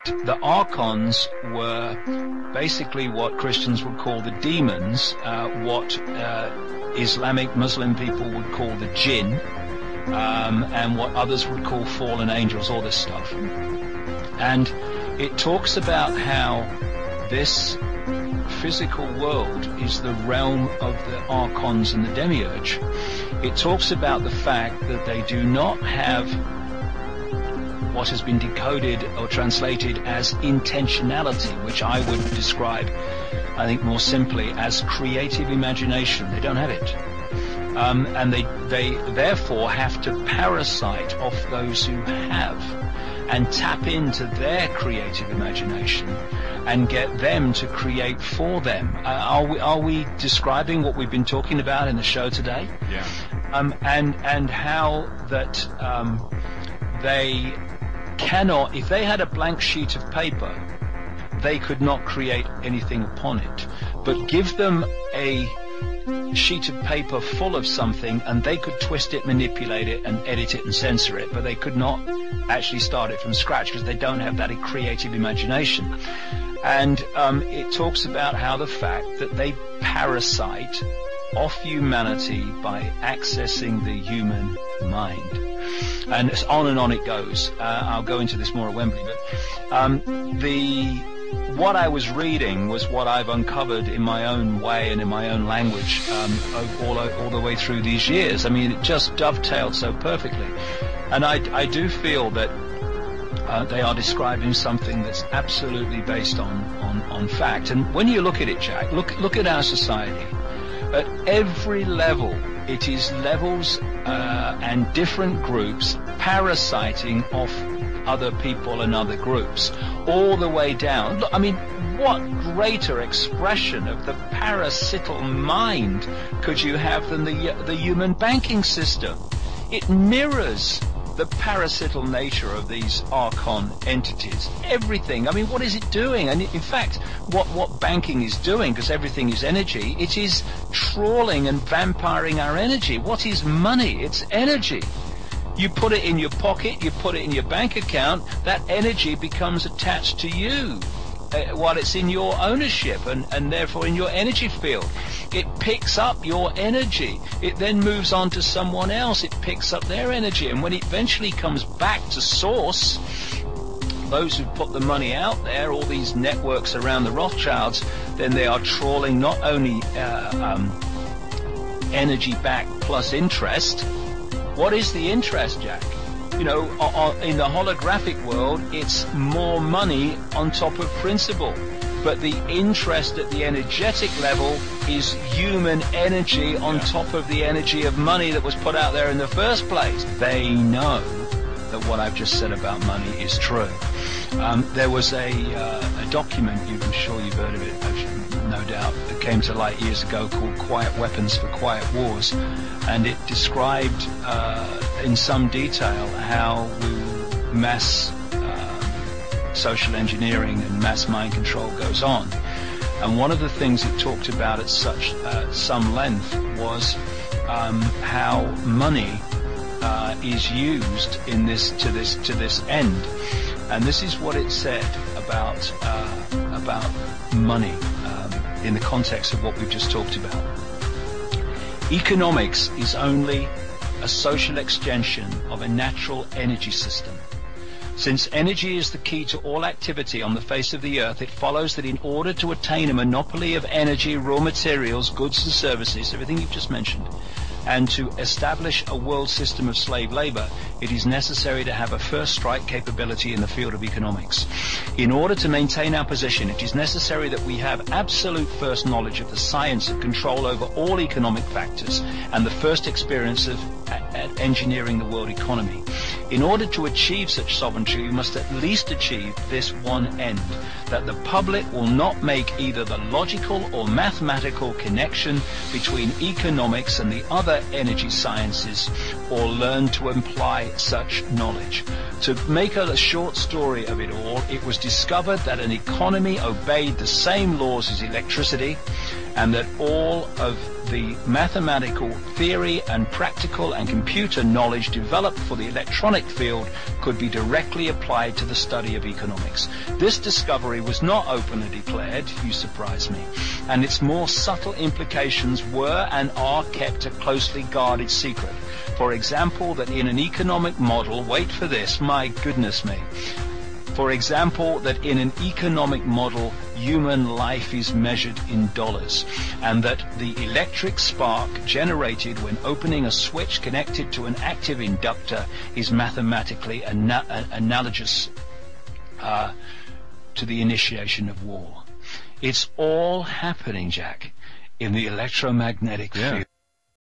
The archons were basically what Christians would call the demons, what Islamic Muslim people would call the jinn, and what others would call fallen angels, all this stuff. And it talks about how this physical world is the realm of the archons and the demiurge. It talks about the fact that they do not have what has been decoded or translated as intentionality, which I would describe, I think, more simply as creative imagination. They don't have it. And they therefore have to parasite off those who have and tap into their creative imagination and get them to create for them. Are we describing what we've been talking about in the show today? Yeah. And how that they cannot, if they had a blank sheet of paper, they could not create anything upon it. But give them a sheet of paper full of something and they could twist it, manipulate it and edit it and censor it, but they could not actually start it from scratch because they don't have that creative imagination. And it talks about how the fact that they parasite off humanity by accessing the human mind. And it's on and on it goes. I'll go into this more at Wembley, but what I was reading was what I've uncovered in my own way and in my own language all the way through these years. I mean, it just dovetailed so perfectly. And I do feel that they are describing something that's absolutely based on fact. And when you look at it, Jack, look at our society. At every level, it is levels and different groups parasiting off other people and other groups, all the way down. Look, I mean, what greater expression of the parasital mind could you have than the human banking system? It mirrors the parasital nature of these archon entities. Everything. I mean, what is it doing? And in fact, what banking is doing, because everything is energy, it is trawling and vampiring our energy. What is money? It's energy. You put it in your pocket, you put it in your bank account, that energy becomes attached to you while it's in your ownership and therefore in your energy field. It picks up your energy. It then moves on to someone else. It picks up their energy. And when it eventually comes back to source, those who put the money out there, all these networks around the Rothschilds, then they are trawling not only energy back plus interest. What is the interest, Jack? You know, in the holographic world, it's more money on top of principal. But the interest at the energetic level is human energy on top of the energy of money that was put out there in the first place. They know that what I've just said about money is true. There was a document, I'm sure you've heard of it, no doubt, that came to light years ago called Quiet Weapons for Quiet Wars. And it described in some detail how mass social engineering and mass mind control goes on. And one of the things it talked about at some length was how money is used in to this end. And this is what it said about money in the context of what we've just talked about. Economics is only a social extension of a natural energy system. Since energy is the key to all activity on the face of the earth, it follows that in order to attain a monopoly of energy, raw materials, goods and services, everything you've just mentioned, and to establish a world system of slave labor, it is necessary to have a first strike capability in the field of economics. In order to maintain our position, it is necessary that we have absolute first knowledge of the science of control over all economic factors and the first experience of engineering the world economy. In order to achieve such sovereignty, we must at least achieve this one end, that the public will not make either the logical or mathematical connection between economics and the other energy sciences, or learn to imply such knowledge. To make a short story of it all, it was discovered that an economy obeyed the same laws as electricity, and that all of the mathematical theory and practical and computer knowledge developed for the electronic field could be directly applied to the study of economics. This discovery was not openly declared, you surprise me, and its more subtle implications were and are kept a closely guarded secret. For example, that in an economic model, wait for this, my goodness me, for example, that in an economic model, human life is measured in dollars, and that the electric spark generated when opening a switch connected to an active inductor is mathematically analogous to the initiation of war. It's all happening, Jack, in the electromagnetic field.